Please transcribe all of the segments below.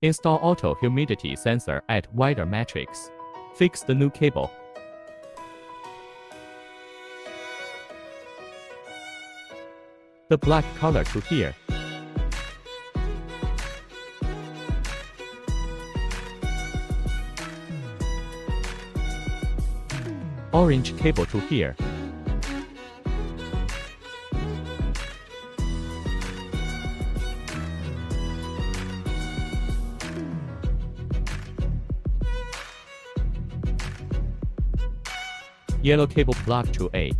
Install auto humidity sensor at wider matrix. Fix the new cable. The black color to here. Orange cable to here. Yellow cable plug to A.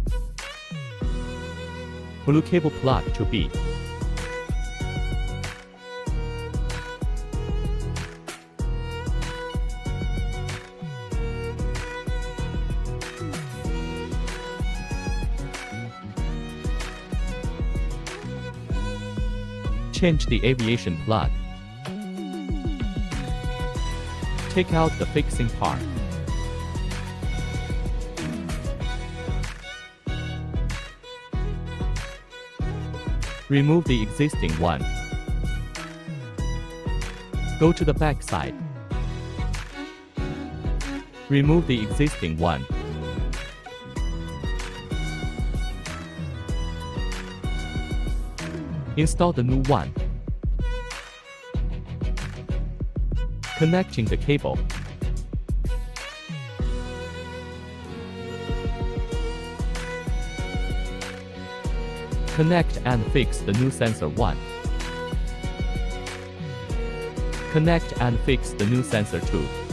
Blue cable plug to B. Change the aviation plug. Take out the fixing part. Remove the existing one. Go to the back side. Remove the existing one. Install the new one. Connecting the cable. Connect and fix the new sensor 1. Connect and fix the new sensor 2.